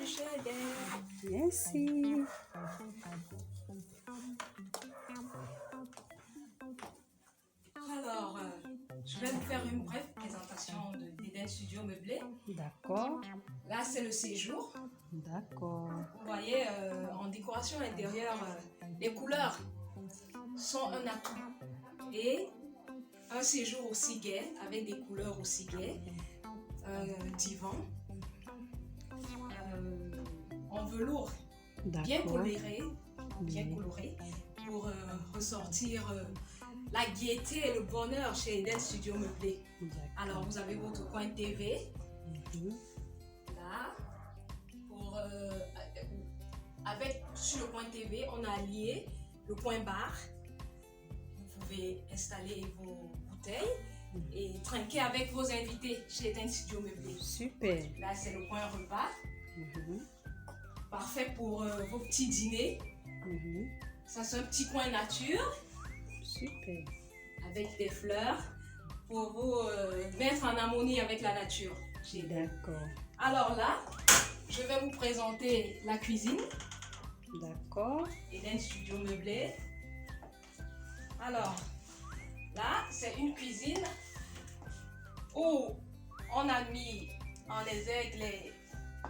chez Eden. Merci. Alors, je vais vous faire une brève présentation d'Eden Studio Meublé. D'accord. Là, c'est le séjour. D'accord. Vous voyez, en décoration intérieure, les couleurs sont un atout. Et un séjour aussi gai, avec des couleurs aussi gaies. Un divan en velours bien coloré, pour ressortir la gaieté et le bonheur chez Eden Studio Meublé. Alors, vous avez votre coin TV. Là, sur le coin TV, on a lié le coin bar. Vous pouvez installer vos bouteilles et trinquer avec vos invités chez Eden Studio Meublé. Super. Là, c'est le coin repas. Parfait pour vos petits dîners. Ça, c'est un petit coin nature. Super. Avec des fleurs pour vous mettre en harmonie avec la nature. D'accord. Alors là, je vais vous présenter la cuisine. D'accord. Eden Studio Meublé. Alors, là, c'est une cuisine où on a mis en exergue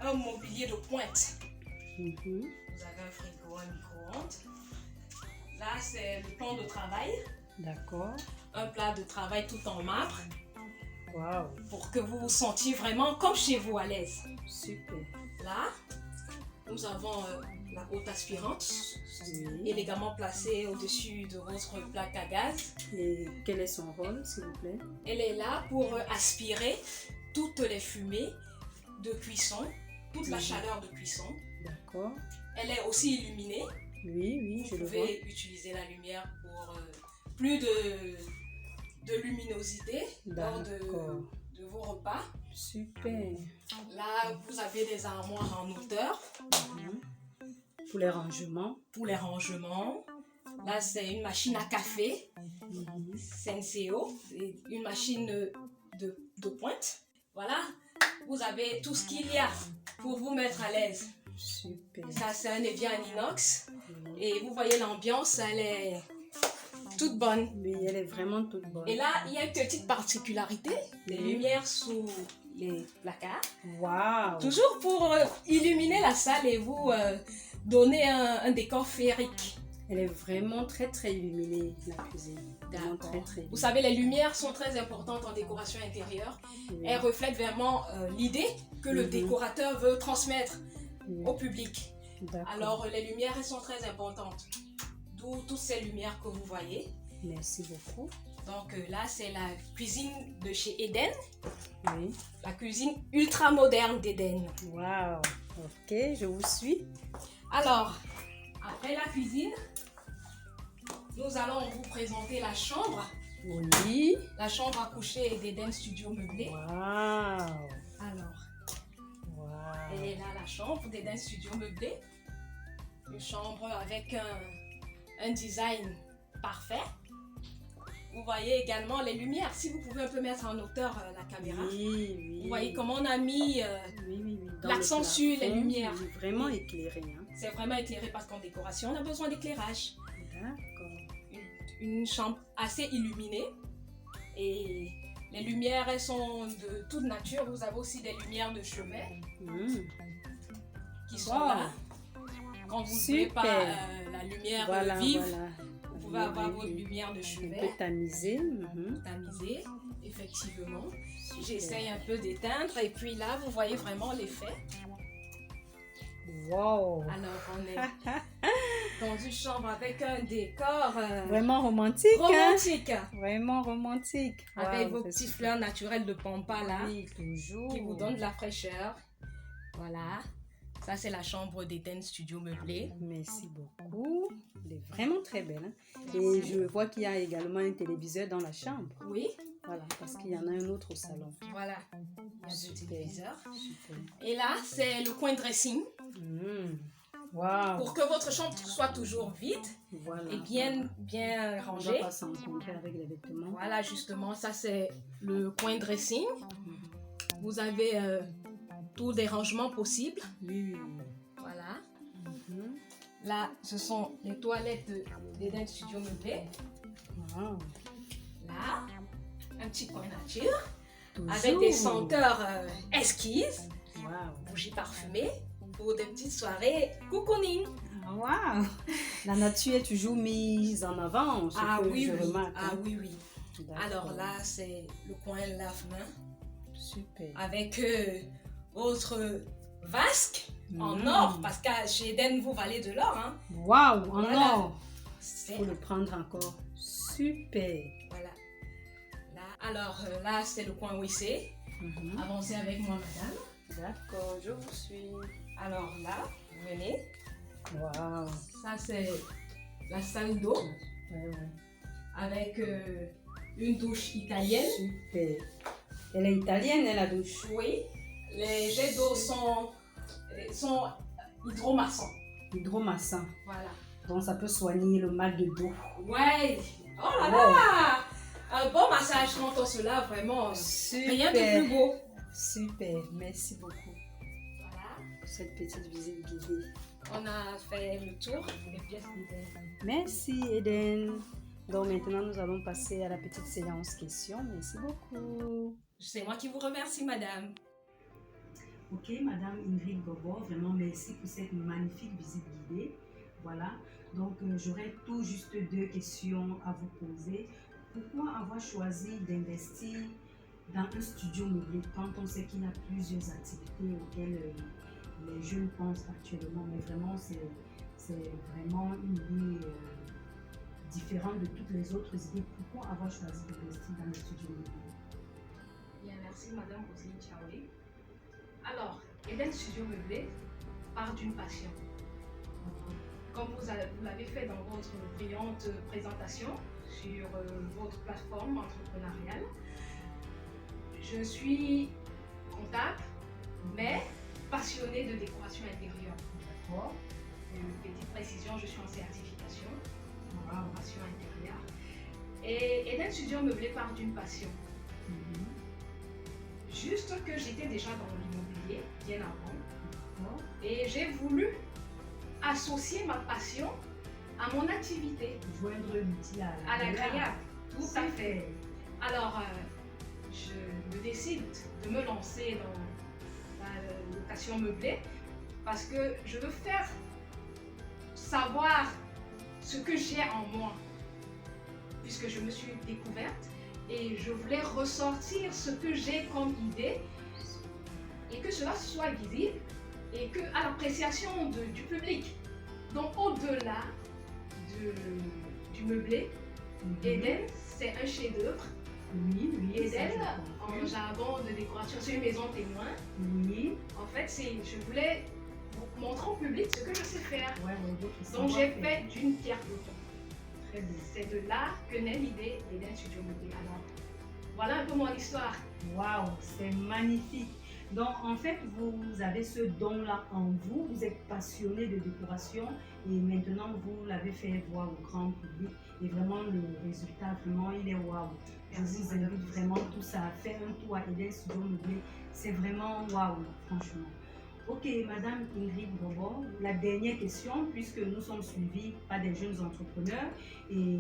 un mobilier de pointe. Vous avez un frigo, un micro-ondes. Là, c'est le plan de travail. D'accord. Un plat de travail tout en marbre. Wow. Pour que vous vous sentiez vraiment comme chez vous, à l'aise. Super. Là, nous avons la haute aspirante, Oui. élégamment placée au-dessus de votre plaque à gaz. Et quel est son rôle, s'il vous plaît? Elle est là pour aspirer toutes les fumées de cuisson, toute la chaleur de cuisson. D'accord. Elle est aussi illuminée. Oui, je Vous le vois. pouvez utiliser la lumière pour plus de luminosité lors de vos repas. Super. Là, vous avez des armoires en hauteur. Pour les rangements. Pour les rangements. Là, c'est une machine à café. Senseo. Une machine de pointe. Voilà. Vous avez tout ce qu'il y a pour vous mettre à l'aise. Super. Ça, c'est un évier en inox. Et vous voyez l'ambiance, elle est toute bonne. Oui, elle est vraiment toute bonne. Et là, il y a une petite particularité. Les lumières sous les placards. Wow. Toujours pour illuminer la salle et vous donner un décor féerique. Elle est vraiment très illuminée, la cuisine. Vraiment très illuminée. Vous savez, les lumières sont très importantes en décoration intérieure. Oui. Elles reflètent vraiment l'idée que le décorateur veut transmettre au public. Alors, les lumières, elles sont très importantes. D'où toutes ces lumières que vous voyez. Merci beaucoup. Donc là, c'est la cuisine de chez Eden. Oui. La cuisine ultra moderne d'Eden. Wow. Ok, je vous suis. Alors, après la cuisine, nous allons vous présenter la chambre. Oui. La chambre à coucher d'Eden Studio Meublé. Wow. Alors, Wow. elle est là, la chambre d'Eden Studio Meublé. Une chambre avec un design parfait. Vous voyez également les lumières. Si vous pouvez un peu mettre en hauteur la caméra. Oui. Vous voyez comment on a mis Dans l'accent le sur les plafond, lumières. Vraiment éclairé. Hein. C'est vraiment éclairé parce qu'en décoration, on a besoin d'éclairage. D'accord. Une chambre assez illuminée. Et les lumières, elles sont de toute nature. Vous avez aussi des lumières de chevet qui sont là. Quand vous ne voulez pas la lumière vive, vous pouvez avoir votre lumière de chevet. Un peu tamisée. Tamisée, effectivement. J'essaye un peu d'éteindre et puis là, vous voyez vraiment l'effet. Wow. Alors, on est dans une chambre avec un décor vraiment romantique. Romantique. Hein? Vraiment romantique. Avec vos petites fleurs naturelles de pampa là. Oui, toujours. Qui vous donnent de la fraîcheur. Voilà. Ça, c'est la chambre d'Eden Studio Meublé. Merci beaucoup. Elle est vraiment très belle. Hein? Et je vois qu'il y a également un téléviseur dans la chambre. Oui. Voilà, parce qu'il y en a un autre au salon. Voilà. Il y a deux téléviseurs. Super. Et là, c'est le coin dressing. Wow. Pour que votre chambre soit toujours vide et bien rangée. On ne va pas s'encombrer avec les vêtements. Voilà, justement, ça c'est le coin dressing. Vous avez tout dérangement possible. Oui, oui, oui. Voilà. Mhm. Là, ce sont les toilettes d'Eden Studio meublé. Wow. Là, un petit coin nature Toujours. avec des senteurs esquisses, Wow. bougies parfumées pour des petites soirées cocooning. Ah, wow. La nature est toujours mise en avant, ce Ah que oui, je oui. remarque. Ah hein. oui, oui. D'accord. Alors là, c'est le coin lave-main Super. avec votre vasque en Mm. or, parce que chez Eden, vous valez de l'or. Hein. Waouh, en Voilà. or. Il C'est faut le prendre encore. Super. voilà. Là, alors là, c'est le coin WC. Mhm. Avancez avec moi, madame. D'accord, je vous suis. Alors là, venez. Waouh. Ça, c'est la salle d'eau Ouais, ouais. avec une douche italienne. Super. Elle est italienne, hein, la douche. Oui, les jets d'eau sont hydromassants. Hydromassant. Voilà. Donc ça peut soigner le mal de dos. Ouais. Oh là Wow. là. Un bon massage quand on se lave, vraiment. Super. Rien de plus beau. Super. Merci beaucoup Voilà. pour cette petite visite guidée. On a fait le tour des pièces d'Eden. Merci Eden. Donc maintenant nous allons passer à la petite séance questions. Merci beaucoup. C'est moi qui vous remercie, madame. Ok, Madame Ingrid Gobo, vraiment merci pour cette magnifique visite guidée. Voilà, donc j'aurais tout juste 2 questions à vous poser. Pourquoi avoir choisi d'investir dans un studio meublé quand on sait qu'il y a plusieurs activités auxquelles les jeunes pensent actuellement, mais vraiment c'est vraiment une idée différente de toutes les autres idées. Pourquoi avoir choisi d'investir dans le studio meublé? Bien, merci, madame Roselyne Chaoui. Alors, Eden Studio Meublé part d'une passion. Comme vous l'avez fait dans votre brillante présentation sur votre plateforme entrepreneuriale, je suis comptable, mais passionnée de décoration intérieure. D'accord. Une petite précision, je suis en certification en Wow. décoration intérieure. Et Eden Studio Meublé part d'une passion. Mhm. Juste que j'étais déjà dans l'immobilier bien avant. D'accord. Et j'ai voulu associer ma passion à mon activité, Joindre l'utile à l'agréable. Tout à fait. Fait. Alors, je me décide de me lancer dans la location meublée parce que je veux faire savoir ce que j'ai en moi, puisque je me suis découverte et je voulais ressortir ce que j'ai comme idée et que cela soit visible et que à l'appréciation du public. Donc au-delà du meublé, Eden, c'est un chef-d'œuvre. Oui, oui. ça, Eden, je en comprends. jargon de décoration, c'est une maison témoin. Oui. En fait, je voulais montrer au public ce que je sais faire. Ouais, ouais, donc, Donc j'ai fait d'une pierre deux coups. Très bien. C'est de là que naît l'idée d'Eden Studio Meublé. Alors, voilà un peu mon histoire. Waouh, c'est magnifique. Donc, en fait, vous avez ce don-là en vous. Vous êtes passionné de décoration et maintenant, vous l'avez fait voir au grand public. Et vraiment, le résultat, vraiment, il est waouh. Je Merci, vous madame. invite vraiment tous à faire un tour à Eden Studio Meublé. C'est vraiment waouh, franchement. Ok, Madame Ingrid Bobo, la dernière question, puisque nous sommes suivis par des jeunes entrepreneurs et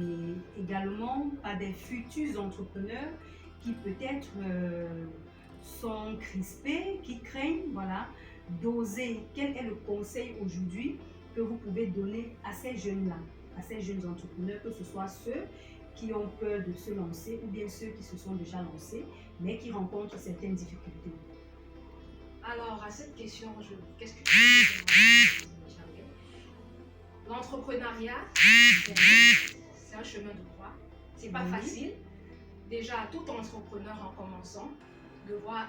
également par des futurs entrepreneurs qui peut-être sont crispés, qui craignent, voilà, d'oser. Quel est le conseil aujourd'hui que vous pouvez donner à ces jeunes-là, à ces jeunes entrepreneurs, que ce soit ceux qui ont peur de se lancer ou bien ceux qui se sont déjà lancés, mais qui rencontrent certaines difficultés? Alors, à cette question, qu'est-ce que tu veux demander? L'entrepreneuriat, c'est un chemin de croix. C'est pas Oui. facile. Déjà, tout entrepreneur en commençant devra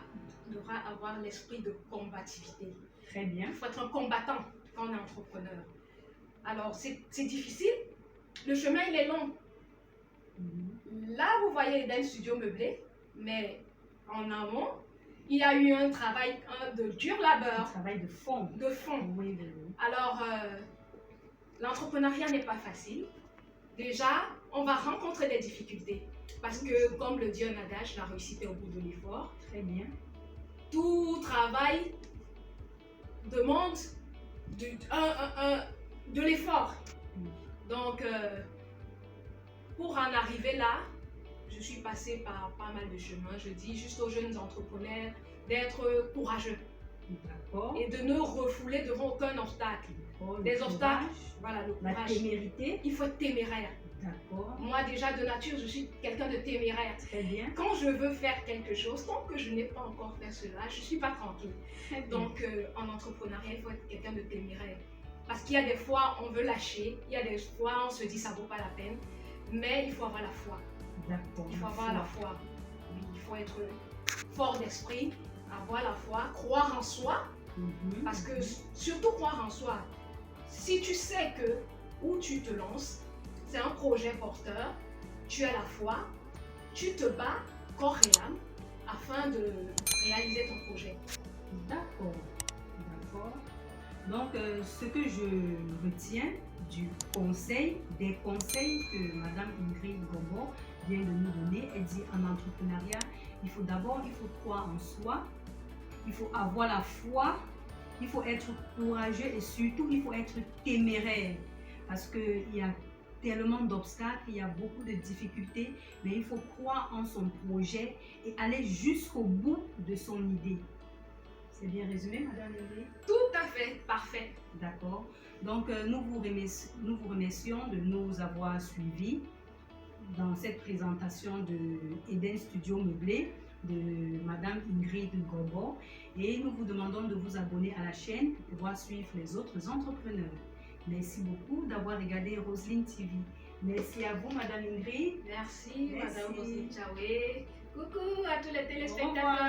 avoir l'esprit de combativité. Très bien. Il faut être un combattant quand on est entrepreneur. Alors, c'est difficile. Le chemin, il est long. Là, vous voyez Eden Studio Meublé, mais en amont, il y a eu un travail de dur Un labeur, travail de fond. de fond. Oui, oui, oui. Alors, l'entrepreneuriat n'est pas facile. Déjà, on va rencontrer des difficultés. Parce que, comme le dit un adage, la réussite est au bout de l'effort. Très bien. Tout travail demande de l'effort. Donc, pour en arriver là, je suis passée par pas mal de chemins. Je dis juste aux jeunes entrepreneurs d'être courageux D'accord. et de ne refouler devant aucun obstacle. Des obstacles, voilà, le La courage. témérité. Il faut être téméraire. D'accord. Moi, déjà de nature, je suis quelqu'un de téméraire. Très bien. Quand je veux faire quelque chose, tant que je n'ai pas encore fait cela, je ne suis pas tranquille. Très bien. Donc, en entrepreneuriat, il faut être quelqu'un de téméraire. Parce qu'il y a des fois, on veut lâcher. Il y a des fois, on se dit, ça ne vaut pas la peine. Mais il faut avoir la foi. D'accord. Il faut avoir la foi. Oui, il faut être fort d'esprit, avoir la foi, croire en soi. Parce que, surtout croire en soi. Si tu sais que où tu te lances, c'est un projet porteur, tu as la foi, tu te bats corps et âme afin de réaliser ton projet. D'accord. D'accord. Donc, ce que je retiens des conseils que Madame Ingrid Gombo vient de nous donner, elle dit en entrepreneuriat, il faut croire en soi, il faut avoir la foi, il faut être courageux et surtout, il faut être téméraire parce qu'il y a tellement d'obstacles, il y a beaucoup de difficultés, mais il faut croire en son projet et aller jusqu'au bout de son idée. C'est bien résumé, Madame Ingrid? Tout à fait, parfait. D'accord. Donc, nous vous remercions de nous avoir suivis dans cette présentation de Eden Studio Meublé de Madame Ingrid Gombo et nous vous demandons de vous abonner à la chaîne pour pouvoir suivre les autres entrepreneurs. Merci beaucoup d'avoir regardé Roseline TV. Merci à vous, Madame Ingrid. Merci. Madame Roselyne Chawé. Coucou à tous les téléspectateurs.